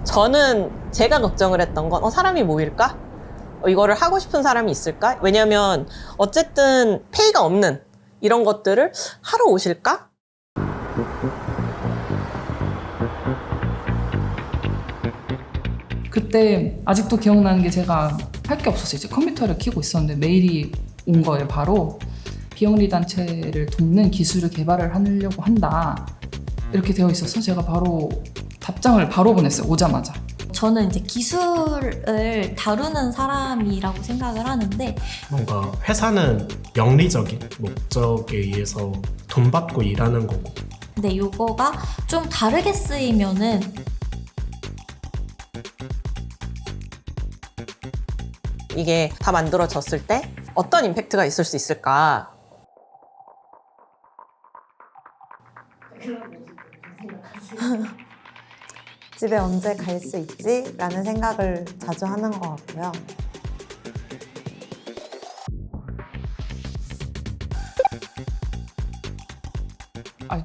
저는 제가 걱정을 했던 건 사람이 모일까? 이거를 하고 싶은 사람이 있을까? 왜냐면 어쨌든 페이가 없는 이런 것들을 하러 오실까? 그때 아직도 기억나는 게 제가 할 게 없었어요. 이제 컴퓨터를 켜고 있었는데 메일이 온 거예요. 바로 비영리 단체를 돕는 기술을 개발을 하려고 한다. 이렇게 되어 있어서 제가 바로 답장을 바로 보냈어요. 오자마자. 저는 이제 기술을 다루는 사람이라고 생각을 하는데 뭔가 회사는 영리적인 목적에 의해서 돈 받고 일하는 거고 근데 이거가 좀 다르게 쓰이면은 이게 다 만들어졌을 때 어떤 임팩트가 있을 수 있을까? 집에 언제 갈 수 있지? 라는 생각을 자주 하는 것 같고요.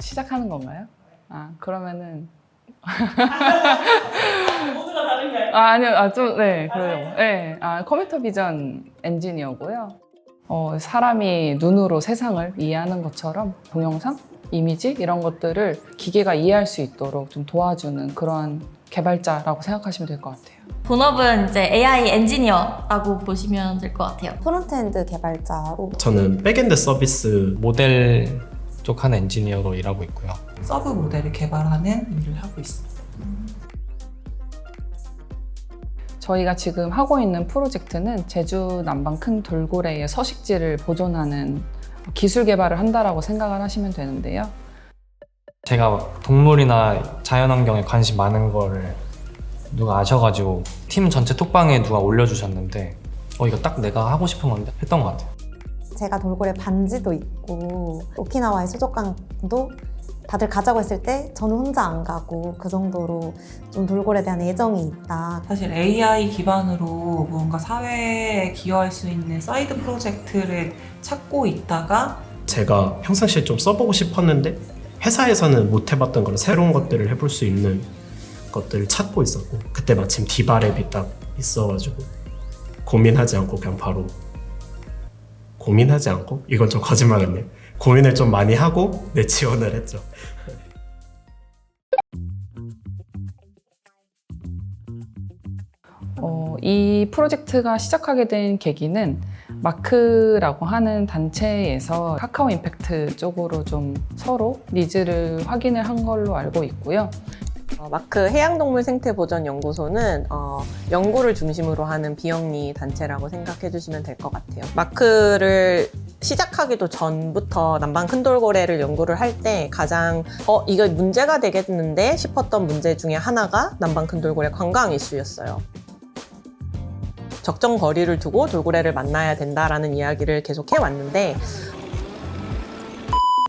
시작하는 건가요? 그러면은 모두가 다른가요? 아니요, 네, 그래요. 네, 컴퓨터 비전 엔지니어고요. 사람이 눈으로 세상을 이해하는 것처럼 동영상, 이미지 이런 것들을 기계가 이해할 수 있도록 좀 도와주는 그러한 개발자라고 생각하시면 될 것 같아요. 본업은 이제 AI 엔지니어라고 보시면 될 것 같아요. 프론트엔드 개발자로 저는 백엔드 서비스 모델 쪽 한 엔지니어로 일하고 있고요. 서브 모델을 개발하는 일을 하고 있습니다. 저희가 지금 하고 있는 프로젝트는 제주 남방 큰 돌고래의 서식지를 보존하는 기술 개발을 한다라고 생각을 하시면 되는데요. 제가 동물이나 자연환경에 관심 많은 거를 누가 아셔가지고 팀 전체 톡방에 누가 올려주셨는데 이거 딱 내가 하고 싶은 건데 했던 것 같아요. 제가 돌고래 반지도 있고 오키나와의 수족관도 다들 가자고 했을 때 저는 혼자 안 가고 그 정도로 좀 돌고래에 대한 애정이 있다. 사실 AI 기반으로 무언가 사회에 기여할 수 있는 사이드 프로젝트를 찾고 있다가 제가 평상시에 좀 써보고 싶었는데 회사에서는 못 해봤던 그런 새로운 것들을 해볼 수 있는 것들을 찾고 있었고 그때 마침 디바랩이 딱 있어가지고 고민하지 않고 그냥 바로 고민하지 않고? 이건 좀 거짓말 같네요. 고민을 좀 많이 하고 지원을 했죠. 이 프로젝트가 시작하게 된 계기는 마크라고 하는 단체에서 카카오 임팩트 쪽으로 좀 서로 니즈를 확인을 한 걸로 알고 있고요. 마크 해양동물생태보전연구소는 연구를 중심으로 하는 비영리 단체라고 생각해 주시면 될 것 같아요. 마크를 시작하기도 전부터 남방 큰돌고래를 연구를 할 때 가장 이거 문제가 되겠는데 싶었던 문제 중에 하나가 남방 큰돌고래 관광 이슈였어요. 적정 거리를 두고 돌고래를 만나야 된다라는 이야기를 계속 해왔는데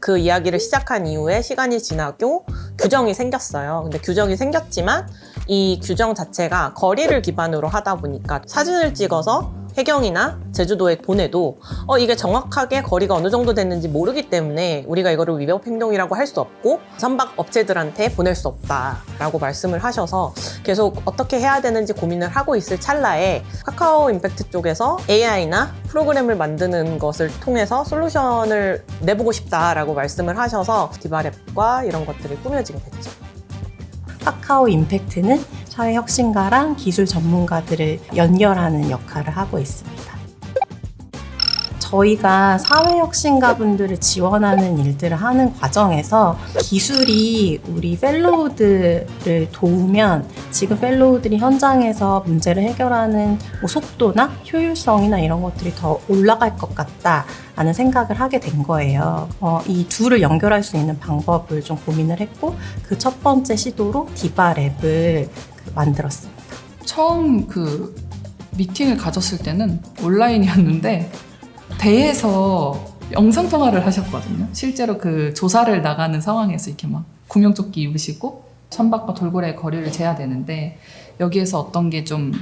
그 이야기를 시작한 이후에 시간이 지나고 규정이 생겼어요. 근데 규정이 생겼지만 이 규정 자체가 거리를 기반으로 하다 보니까 사진을 찍어서 해경이나 제주도에 보내도 이게 정확하게 거리가 어느 정도 됐는지 모르기 때문에 우리가 이거를 위법 행동이라고 할 수 없고 선박 업체들한테 보낼 수 없다라고 말씀을 하셔서 계속 어떻게 해야 되는지 고민을 하고 있을 찰나에 카카오 임팩트 쪽에서 AI나 프로그램을 만드는 것을 통해서 솔루션을 내보고 싶다라고 말씀을 하셔서 디바랩과 이런 것들이 꾸며지게 됐죠. 카카오 임팩트는 사회혁신가랑 기술 전문가들을 연결하는 역할을 하고 있습니다. 저희가 사회혁신가 분들을 지원하는 일들을 하는 과정에서 기술이 우리 펠로우들을 도우면 지금 펠로우들이 현장에서 문제를 해결하는 속도나 효율성이나 이런 것들이 더 올라갈 것 같다라는 생각을 하게 된 거예요. 이 둘을 연결할 수 있는 방법을 좀 고민을 했고 그 첫 번째 시도로 디바랩을 만들었습니다. 처음 그 미팅을 가졌을 때는 온라인이었는데 대에서 영상통화를 하셨거든요. 실제로 그 조사를 나가는 상황에서 이렇게 막 구명조끼 입으시고 선박과 돌고래의 거리를 재야 되는데 여기에서 어떤 게 좀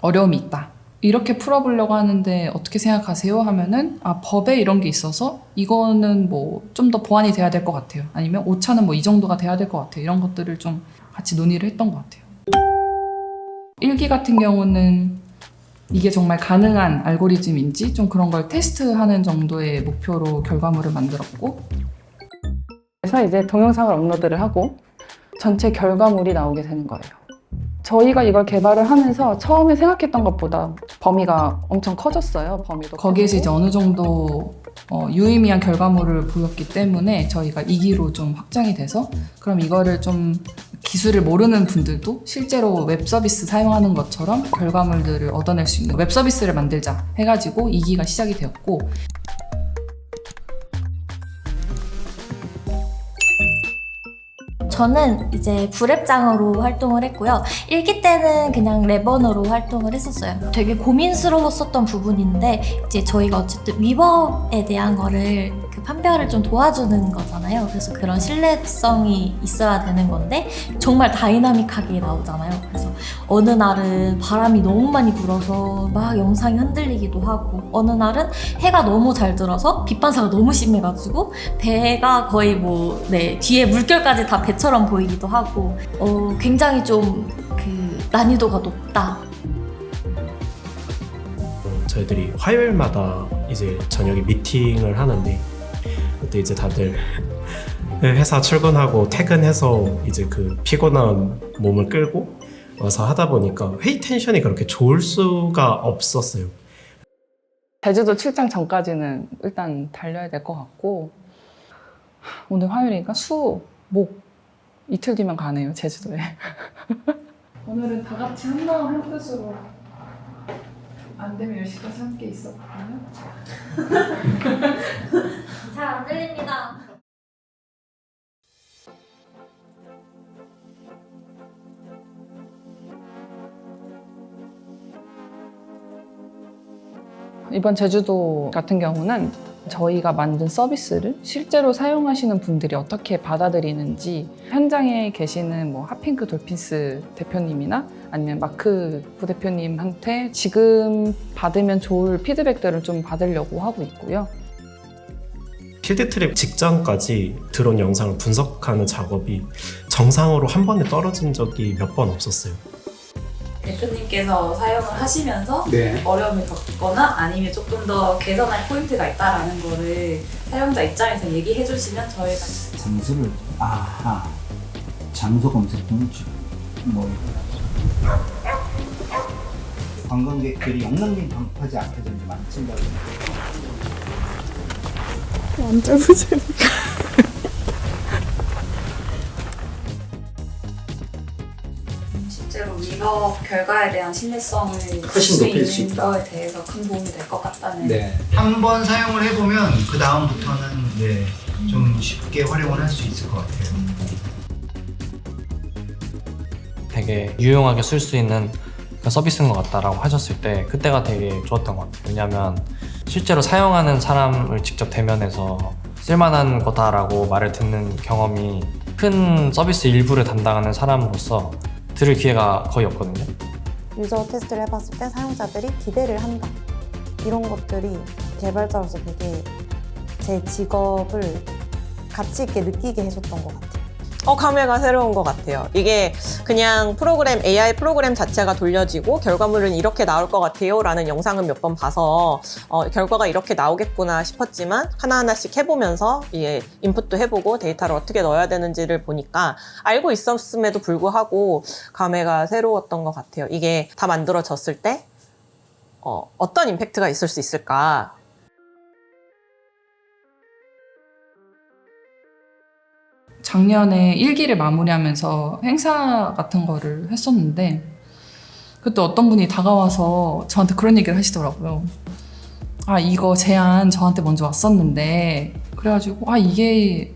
어려움이 있다. 이렇게 풀어보려고 하는데 어떻게 생각하세요? 하면은 법에 이런 게 있어서 이거는 뭐 좀 더 보완이 돼야 될 것 같아요. 아니면 오차는 뭐 이 정도가 돼야 될 것 같아요. 이런 것들을 좀 같이 논의를 했던 것 같아요. 1기 같은 경우는 이게 정말 가능한 알고리즘인지 좀 그런 걸 테스트하는 정도의 목표로 결과물을 만들었고, 그래서 이제 동영상을 업로드를 하고 전체 결과물이 나오게 되는 거예요. 저희가 이걸 개발을 하면서 처음에 생각했던 것보다 범위가 엄청 커졌어요. 범위도 거기에서 커지고. 이제 어느 정도 유의미한 결과물을 보였기 때문에 저희가 2기로 좀 확장이 돼서, 그럼 이거를 좀 기술을 모르는 분들도 실제로 웹 서비스 사용하는 것처럼 결과물들을 얻어낼 수 있는 웹 서비스를 만들자 해가지고 2기가 시작이 되었고, 저는 이제 부랩장으로 활동을 했고요. 1기 때는 그냥 랩원으로 활동을 했었어요. 되게 고민스러웠었던 부분인데 이제 저희가 어쨌든 위법에 대한 거를 그 판별을 좀 도와주는 거잖아요. 그래서 그런 신뢰성이 있어야 되는 건데 정말 다이나믹하게 나오잖아요. 그래서 어느 날은 바람이 너무 많이 불어서 막 영상이 흔들리기도 하고, 어느 날은 해가 너무 잘 들어서 빛 반사가 너무 심해가지고 배가 거의 뒤에 물결까지 다 배처럼 보이기도 하고, 굉장히 좀 그 난이도가 높다. 저희들이 화요일마다 이제 저녁에 미팅을 하는데, 그때 이제 다들 회사 출근하고 퇴근해서 이제 그 피곤한 몸을 끌고 와서 하다 보니까 회의 텐션이 그렇게 좋을 수가 없었어요. 제주도 출장 전까지는 일단 달려야 될 것 같고, 오늘 화요일이니까 수, 목 이틀 뒤면 가네요, 제주도에. 오늘은 다 같이 한 마음 한 뜻으로 안 되면 10시까지 함께 있었거든요. 잘 안 들립니다. 이번 제주도 같은 경우는 저희가 만든 서비스를 실제로 사용하시는 분들이 어떻게 받아들이는지, 현장에 계시는 핫핑크 돌핀스 대표님이나 아니면 마크 부대표님한테 지금 받으면 좋을 피드백들을 좀 받으려고 하고 있고요. 필드트립 직전까지 드론 영상을 분석하는 작업이 정상으로 한 번에 떨어진 적이 몇 번 없었어요. 대표님께서 사용을 하시면서 네. 어려움을 겪거나 아니면 조금 더 개선할 포인트가 있다라는 거를 사용자 입장에서 얘기해 주시면 저희가 장소를 장소 검색 동주 관광객들이 영남님 방문하지 않게 되는 게 많습니다. 안 잡으세요. 실제로 위법 결과에 대한 신뢰성을 훨씬 높일 수 있다. 거에 대해서 큰 도움이 될 것 같다는. 네. 한 번 사용을 해보면 그 다음부터는 좀 쉽게 활용을 할 수 있을 것 같아요. 되게 유용하게 쓸 수 있는 그런 서비스인 것 같다라고 하셨을 때 그때가 되게 좋았던 것 같아요. 왜냐하면 실제로 사용하는 사람을 직접 대면해서 쓸만한 거다라고 말을 듣는 경험이 큰 서비스 일부를 담당하는 사람으로서 들을 기회가 거의 없거든요. 유저 테스트를 해봤을 때 사용자들이 기대를 한다. 이런 것들이 개발자로서 되게 제 직업을 가치 있게 느끼게 해줬던 것 같아요. 감회가 새로운 것 같아요. 이게 그냥 AI 프로그램 자체가 돌려지고 결과물은 이렇게 나올 것 같아요 라는 영상은 몇 번 봐서 결과가 이렇게 나오겠구나 싶었지만 하나하나씩 해보면서 이게 인풋도 해보고 데이터를 어떻게 넣어야 되는지를 보니까 알고 있었음에도 불구하고 감회가 새로웠던 것 같아요. 이게 다 만들어졌을 때 어떤 임팩트가 있을 수 있을까? 작년에 1기를 마무리하면서 행사 같은 거를 했었는데, 그때 어떤 분이 다가와서 저한테 그런 얘기를 하시더라고요. 이거 제안 저한테 먼저 왔었는데, 그래가지고 이게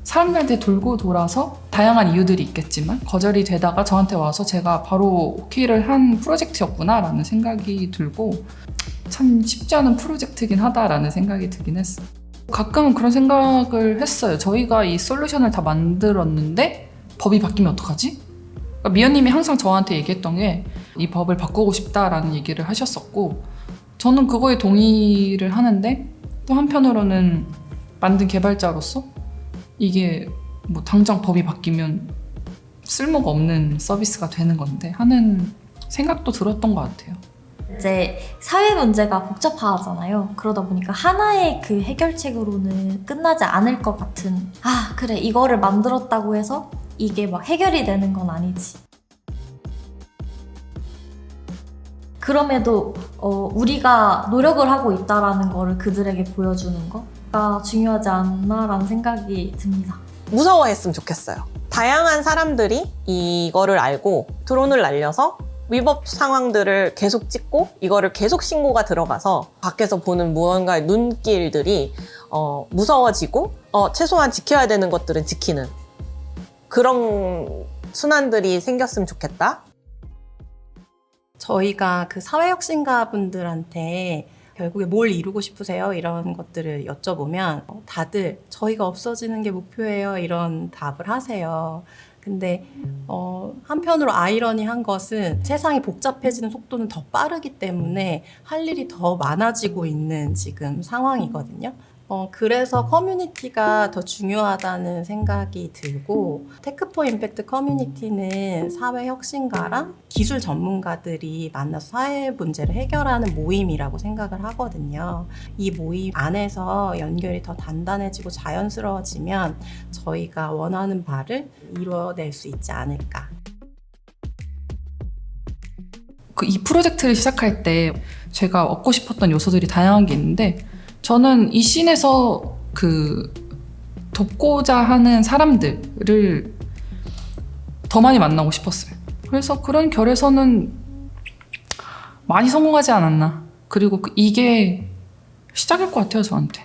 사람들한테 돌고 돌아서 다양한 이유들이 있겠지만 거절이 되다가 저한테 와서 제가 바로 오케이를 한 프로젝트였구나 라는 생각이 들고, 참 쉽지 않은 프로젝트긴 하다라는 생각이 들긴 했어요. 가끔은 그런 생각을 했어요. 저희가 이 솔루션을 다 만들었는데 법이 바뀌면 어떡하지? 그러니까 미연님이 항상 저한테 얘기했던 게 이 법을 바꾸고 싶다라는 얘기를 하셨었고, 저는 그거에 동의를 하는데, 또 한편으로는 만든 개발자로서 이게 당장 법이 바뀌면 쓸모가 없는 서비스가 되는 건데 하는 생각도 들었던 것 같아요. 이제 사회 문제가 복잡하잖아요. 그러다 보니까 하나의 그 해결책으로는 끝나지 않을 것 같은, 아 그래 이거를 만들었다고 해서 이게 막 해결이 되는 건 아니지. 그럼에도 우리가 노력을 하고 있다라는 거를 그들에게 보여주는 거가 중요하지 않나라는 생각이 듭니다. 무서워했으면 좋겠어요. 다양한 사람들이 이거를 알고 드론을 날려서 위법 상황들을 계속 찍고 이거를 계속 신고가 들어가서 밖에서 보는 무언가의 눈길들이 무서워지고 최소한 지켜야 되는 것들은 지키는 그런 순환들이 생겼으면 좋겠다. 저희가 그 사회혁신가 분들한테 결국에 뭘 이루고 싶으세요? 이런 것들을 여쭤보면 다들 저희가 없어지는 게 목표예요. 이런 답을 하세요. 근데 한편으로 아이러니한 것은 세상이 복잡해지는 속도는 더 빠르기 때문에 할 일이 더 많아지고 있는 지금 상황이거든요. 그래서 커뮤니티가 더 중요하다는 생각이 들고 테크포 임팩트 커뮤니티는 사회 혁신가랑 기술 전문가들이 만나서 사회 문제를 해결하는 모임이라고 생각을 하거든요. 이 모임 안에서 연결이 더 단단해지고 자연스러워지면 저희가 원하는 바를 이루어낼 수 있지 않을까. 이 프로젝트를 시작할 때 제가 얻고 싶었던 요소들이 다양한 게 있는데 저는 이 씬에서 그 돕고자 하는 사람들을 더 많이 만나고 싶었어요. 그래서 그런 결에서는 많이 성공하지 않았나. 그리고 이게 시작일 것 같아요, 저한테.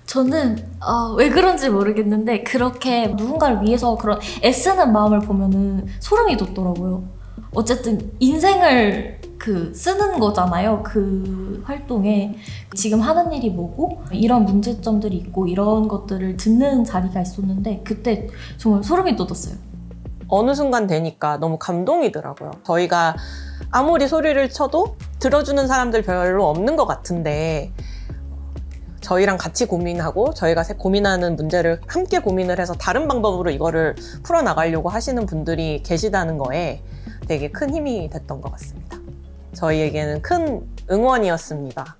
저는 왜 그런지 모르겠는데 그렇게 누군가를 위해서 그런 애쓰는 마음을 보면은 소름이 돋더라고요. 어쨌든 인생을 쓰는 거잖아요. 그 활동에 지금 하는 일이 뭐고 이런 문제점들이 있고 이런 것들을 듣는 자리가 있었는데 그때 정말 소름이 돋았어요. 어느 순간 되니까 너무 감동이더라고요. 저희가 아무리 소리를 쳐도 들어주는 사람들 별로 없는 것 같은데 저희랑 같이 고민하고 저희가 고민하는 문제를 함께 고민을 해서 다른 방법으로 이거를 풀어나가려고 하시는 분들이 계시다는 거에 되게 큰 힘이 됐던 것 같습니다. 저희에게는 큰 응원이었습니다.